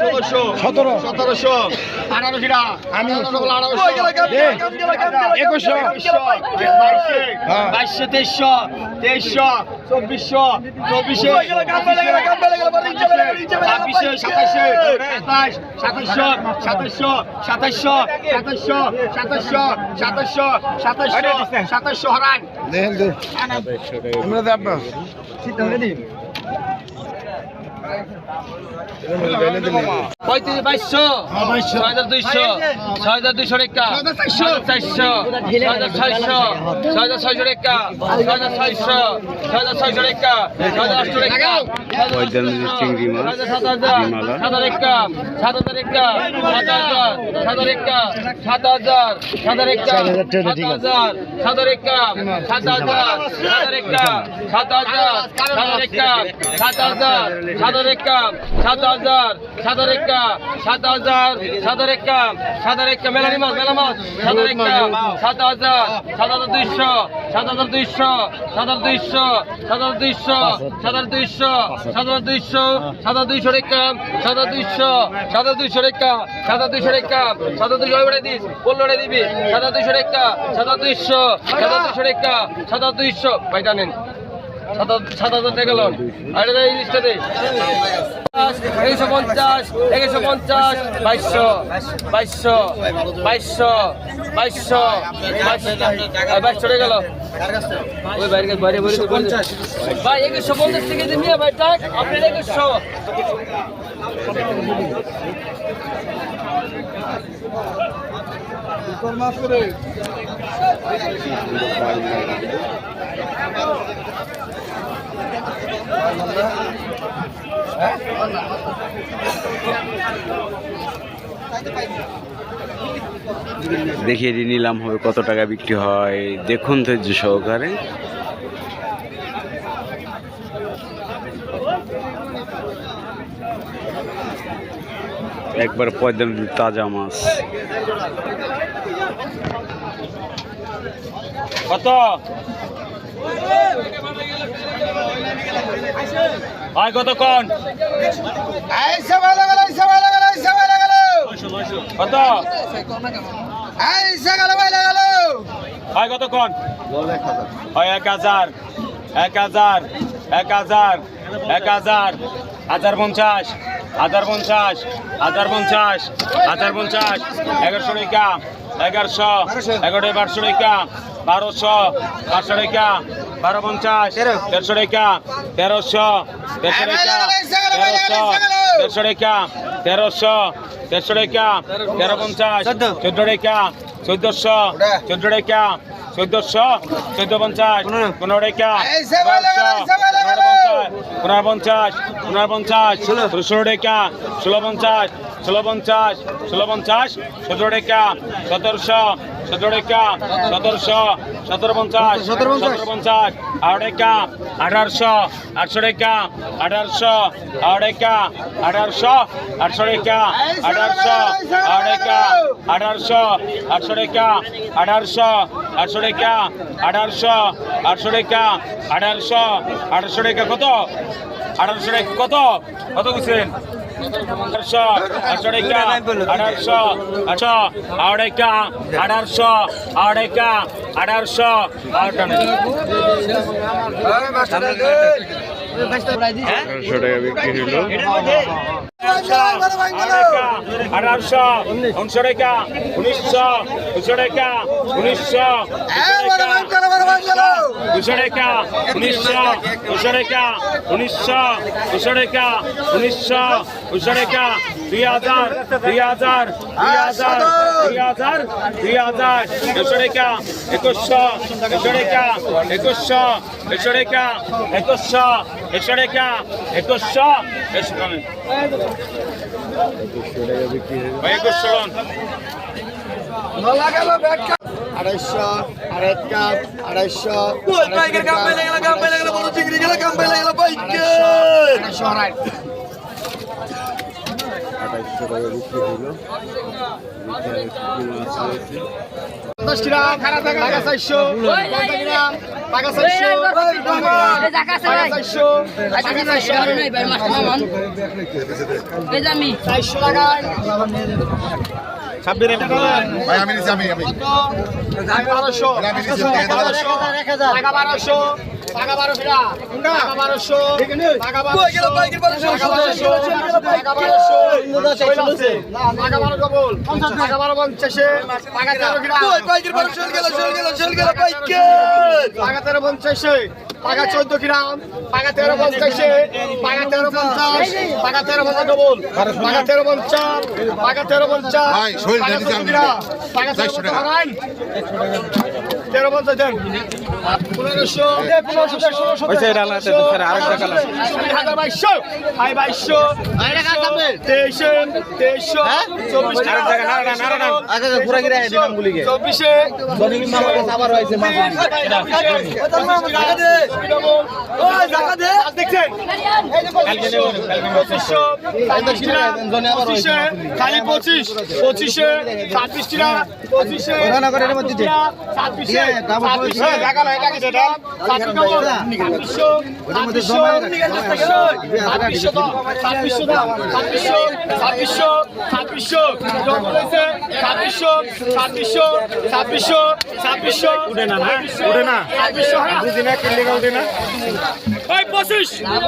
ষোলোশো, 1700, 1800 আমি 2100, 2200, 2300, 2400, 2700 হরান পঁয়ত্রিশ 2200, 6200, 6200 টাকা, 400, 6600, 6600 টাকা, 6600, 6600 টাকা, 6800 টাকা, চিংড়ি মাছ 7000 টাকা, 7000 টাকা, 7000 টাকা, 7000 টাকা, 7000 টাকা, 7000 টাকা, 7000 টাকা, 7000 মেলানি মাছ মেলা মাছ 7000 7200, 7200, 7200, 7200, 7200, 7200, 7200 টাকা, 7200, 7200 টাকা, 7200 টাকা, 7200 ওটা দিস বললো দিবি 7200 টাকা, 7200, 7200 টাকা, 7200 ভাইটা নেন 7000 টাকা লোন আর এই লিস্টে দে 150, 150, 2200, 2200, 2200, 2200, 2200 টাকা গেল ওই বাইরে বাইরে ভাই 150 টাকা দিন ভাই টাক আপনি 100 মাছ করে দেখিয়ে দিয়ে নিলাম হবে কত টাকা বিক্রি হয় দেখুন ধৈর্য সহকারে। একবার পয়দা তাজা মাছ কত ভাই কতক্ষণ কত ভাই কতক্ষণ 1000, 1000, 1000, 1000, 1050, 1050, 1050, 1050, 1100 টাকা, 1100, 1100 টাকা, 1200, 1200 টাকা, 1250, 1300 টাকা, 1300, 1300 টাকা, 1300, 1300 টাকা, 1300, 1300 টাকা, 1350, 14 টাকা, 1400, 14 টাকা, 1400, 1450, 15 টাকা, 1550, 1550, 16 টাকা, 1650, 1650, 1650, 17 টাকা, 1700, 17 টাকা, 1700, 1750, 1750, 8 টাকা, 1800, 800 টাকা, 1800, 8 টাকা, 1800, 800 টাকা, 1800, 8 টাকা, 1800, 800 টাকা, 1800, 800 টাকা, 1800, 800 টাকা, 1800, 800 টাকা কত 1800 টাকা কত কত বুঝছেন 1800, 800 টাকা, 1800, 800, 8 টাকা, 1800, 8 টাকা, 1800, 8 টাকা 1100 টাকা বিক্রি হলো। 1800, 1900 টাকা, 1900, 200 টাকা, 1900, 200 টাকা, 1900, 200 টাকা, 1900, 200 টাকা, 1900, 200 টাকা, 2000, 2000, 2000, 2000, 2000, 200 টাকা, 2100, 200 টাকা, 2100, 200 টাকা, 2100, 200 টাকা, 2100, 200 টাকা বিক্রি হলো। 2100 250, 250, 250, 2800 টাকা বিক্রি হলো। 10 গ্রাম টাকা 400 50 গ্রাম টাকা 400 টাকা 400 টাকা 400 টাকা ভাই আমি নিছি আমি টাকা 1200 টাকা 1200 টাকা 1200 টাকা 14 গ্রাম টাকা 1350 টাকা 1350 টাকা 1350 ডবল টাকা 1350 টাকা 1350 ভাই শৈল জানি জানি টাকা 400 টাকা 1350 দেন 1500 ওইসে এটা আলাদা স্যার আরেকটা কালার 2200 ভাই 2200 2300 24 টাকা না আগে ঘুরা গিরা দিলাম গুলিকে 24 জনি মামা কাছে আবার হইছে মাছ ওই টাকা দে দেখছেন এই যে 2500 খালি 25 25 26 টাকা 25 ওখানে করে এর মধ্যে দে 26 টাকা না এটা কি এটা 26 ওটার মধ্যে জমা রাখ 25